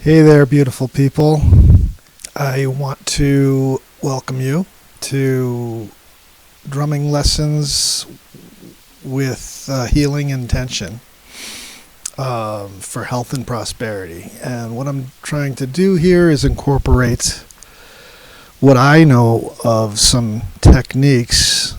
Hey there, beautiful people. I want to welcome you to drumming lessons with healing intention for health and prosperity. And what I'm trying to do here is incorporate what I know of some techniques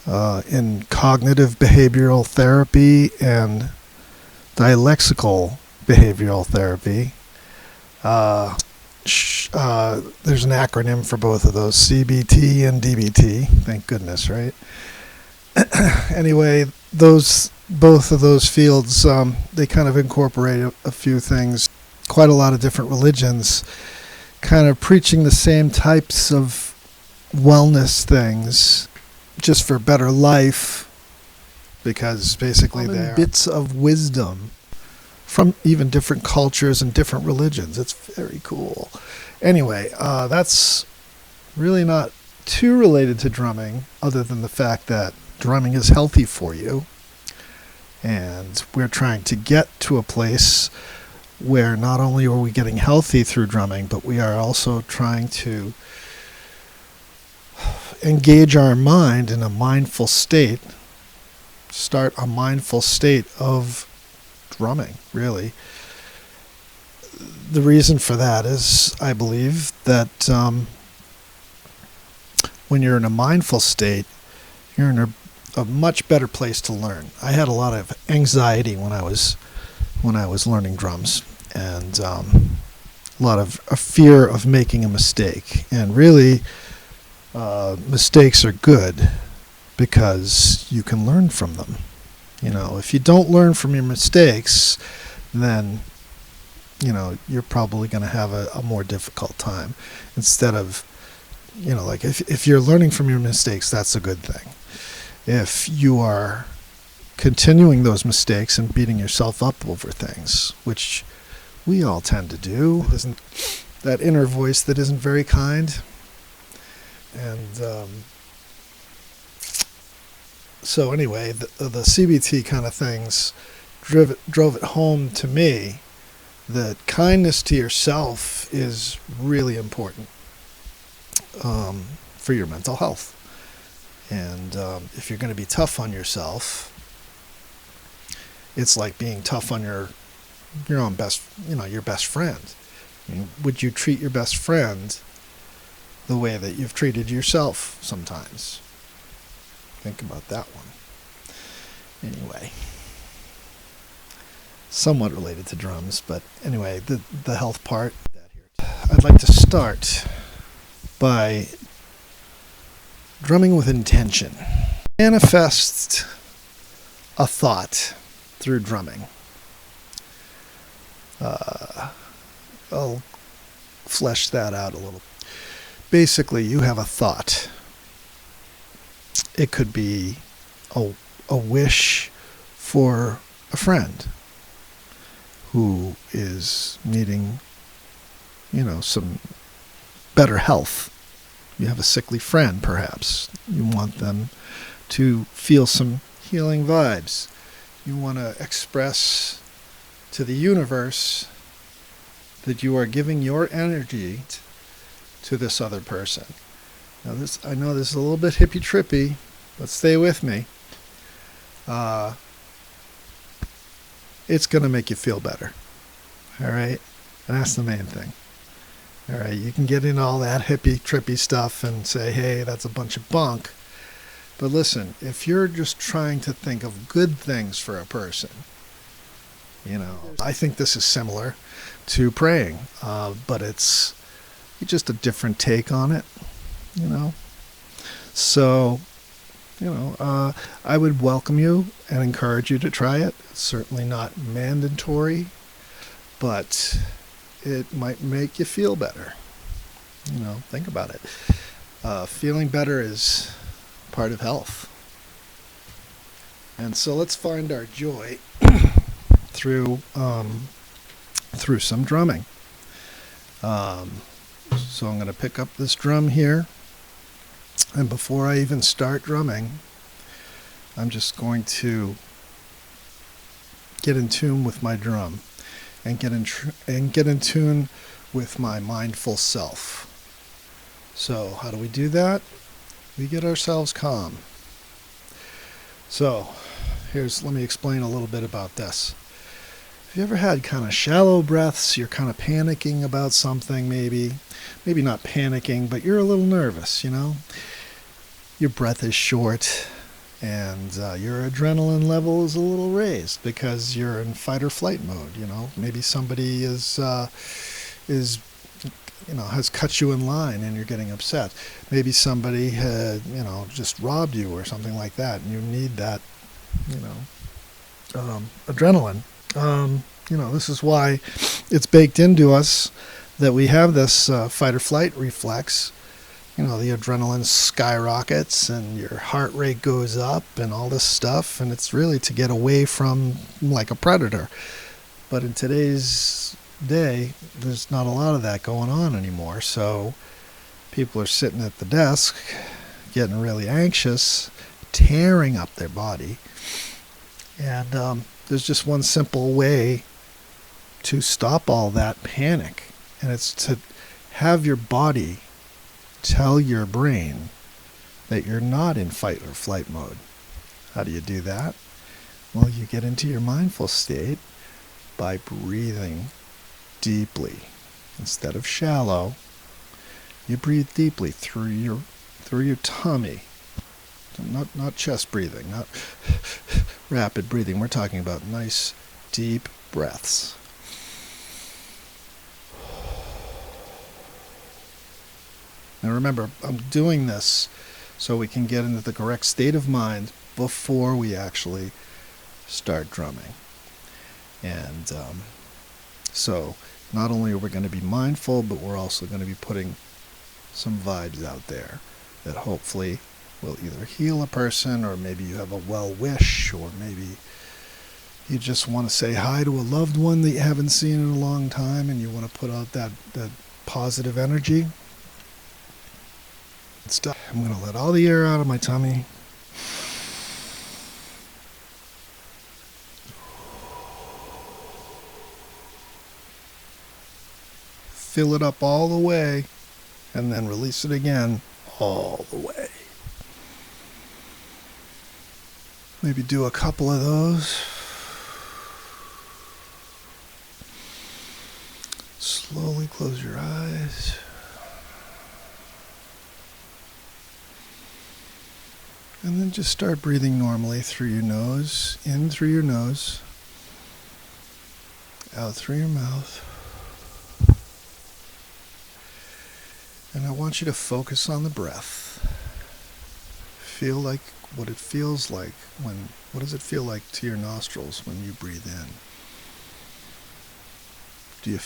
in cognitive behavioral therapy and dialectical behavioral therapy. There's an acronym for both of those, CBT and DBT. Thank goodness, right? Anyway, both of those fields, they kind of incorporate a few things. Quite a lot of different religions kind of preaching the same types of wellness things just for better life, because basically they're bits of wisdom from even different cultures and different religions. It's very cool. Anyway, that's really not too related to drumming, other than the fact that drumming is healthy for you. And we're trying to get to a place where not only are we getting healthy through drumming, but we are also trying to engage our mind in a mindful state, start a mindful state of drumming, really. The reason for that is, I believe, that when you're in a mindful state, you're in a much better place to learn. I had a lot of anxiety when I was learning drums, and a lot of a fear of making a mistake. And really, mistakes are good because you can learn from them. You know, if you don't learn from your mistakes, then, you know, you're probably going to have a more difficult time. Instead of, you know, like if you're learning from your mistakes, that's a good thing. If you are continuing those mistakes and beating yourself up over things, which we all tend to do, isn't that inner voice that isn't very kind. And so anyway, the CBT kind of things drove it home to me that kindness to yourself is really important for your mental health. And if you're going to be tough on yourself, it's like being tough on your own your best friend. I mean, would you treat your best friend the way that you've treated yourself sometimes? Think about that one. Anyway, somewhat related to drums, but anyway, the health part. I'd like to start by drumming with intention. Manifest a thought through drumming. I'll flesh that out a little. Basically, you have a thought. It could be a wish for a friend who is needing, some better health. You have a sickly friend, perhaps. You want them to feel some healing vibes. You want to express to the universe that you are giving your energy to this other person. Now, I know this is a little bit hippy-trippy, but stay with me. It's going to make you feel better. All right? And that's the main thing. All right? You can get into all that hippy-trippy stuff and say, hey, that's a bunch of bunk. But listen, if you're just trying to think of good things for a person, I think this is similar to praying, but it's just a different take on it, So, I would welcome you and encourage you to try it. It's certainly not mandatory, but it might make you feel better. Think about it. Feeling better is part of health. And so let's find our joy through some drumming. So I'm going to pick up this drum here. And before I even start drumming, I'm just going to get in tune with my drum. and get in tune with my mindful self. So how do we do that? We get ourselves calm. So let me explain a little bit about this. Have you ever had kind of shallow breaths? You're kind of panicking about something, maybe not panicking, but you're a little nervous, Your breath is short, and your adrenaline level is a little raised because you're in fight or flight mode. Maybe somebody has cut you in line and you're getting upset. Maybe somebody had just robbed you or something like that, and you need that adrenaline. This is why it's baked into us that we have this fight or flight reflex. The adrenaline skyrockets and your heart rate goes up and all this stuff, and it's really to get away from like a predator. But in today's day, there's not a lot of that going on anymore. So people are sitting at the desk, getting really anxious, tearing up their body. And there's just one simple way to stop all that panic, and it's to have your body tell your brain that you're not in fight or flight mode. How do you do that? Well, you get into your mindful state by breathing deeply. Instead of shallow, you breathe deeply through your tummy. Not chest breathing, not rapid breathing. We're talking about nice, deep breaths. Now remember, I'm doing this so we can get into the correct state of mind before we actually start drumming. And so not only are we going to be mindful, but we're also going to be putting some vibes out there that hopefully will either heal a person, or maybe you have a well wish, or maybe you just want to say hi to a loved one that you haven't seen in a long time and you want to put out that positive energy. I'm going to let all the air out of my tummy. Fill it up all the way, and then release it again all the way. Maybe do a couple of those. Slowly close your eyes. And then just start breathing normally through your nose, in through your nose, out through your mouth. And I want you to focus on the breath. Feel like what it feels like what does it feel like to your nostrils when you breathe in? Do you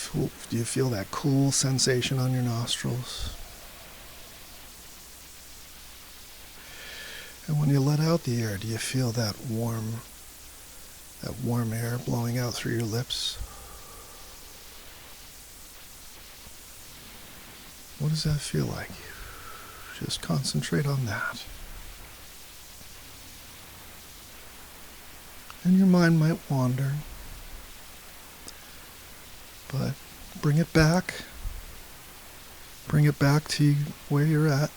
feel that cool sensation on your nostrils? And when you let out the air, do you feel that warm air blowing out through your lips? What does that feel like? Just concentrate on that. And your mind might wander, but bring it back to where you're at.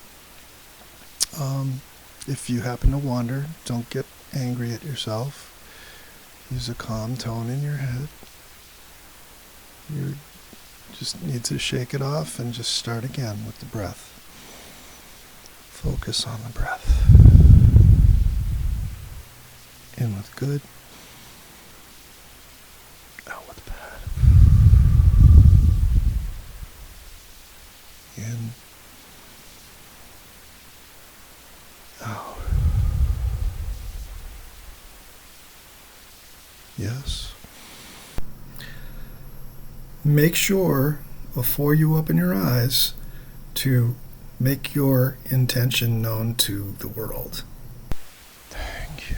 If you happen to wander, don't get angry at yourself. Use a calm tone in your head. You just need to shake it off and just start again with the breath. Focus on the breath. In with good. Out with bad. In. Out. Yes. Make sure before you open your eyes to make your intention known to the world. Thank you.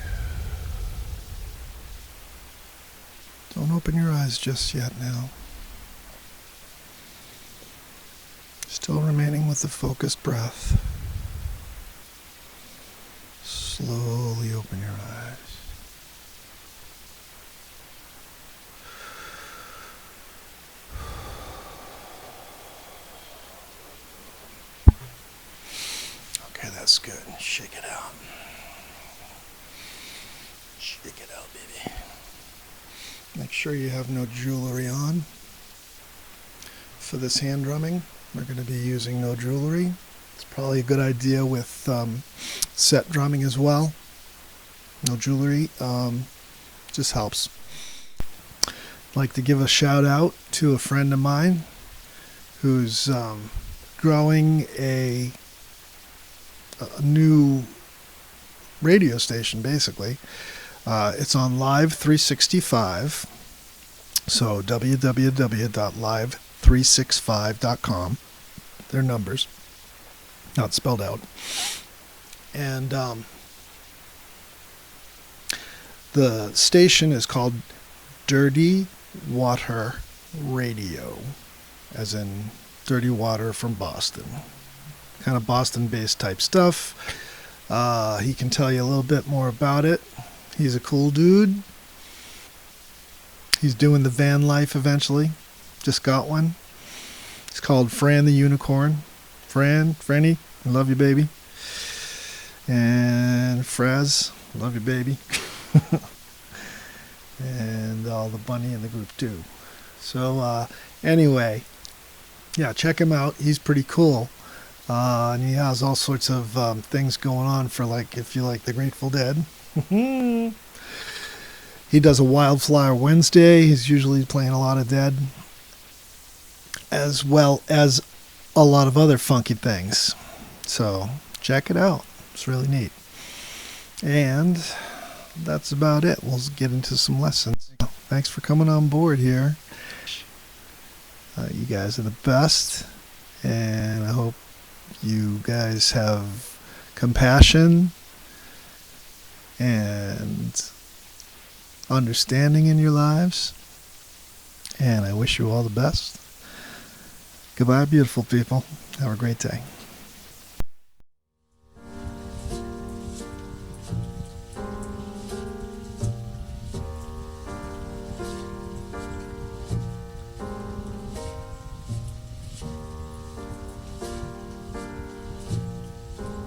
Don't open your eyes just yet now. Still remaining with the focused breath. Slowly open your eyes. That's good. Shake it out. Shake it out, baby. Make sure you have no jewelry on. For this hand drumming, we're going to be using no jewelry. It's probably a good idea with set drumming as well. No jewelry just helps. I'd like to give a shout out to a friend of mine who's growing a new radio station, basically. It's on Live 365, so www.live365.com. Their numbers, not spelled out. And the station is called Dirty Water Radio, as in dirty water from Boston. Kind of Boston-based type stuff. He can tell you a little bit more about it. He's a cool dude. He's doing the van life eventually. Just got one. It's called Fran the Unicorn. Franny, I love you, baby. And Fraz, love you, baby. And all the bunny in the group too. So anyway, yeah, check him out. He's pretty cool. And he has all sorts of things going on for, like, if you like the Grateful Dead. He does a Wildflower Wednesday. He's usually playing a lot of Dead, as well as a lot of other funky things. So check it out. It's really neat. And that's about it. We'll get into some lessons. Thanks for coming on board here. You guys are the best, and I hope you guys have compassion and understanding in your lives, and I wish you all the best. Goodbye, beautiful people. Have a great day.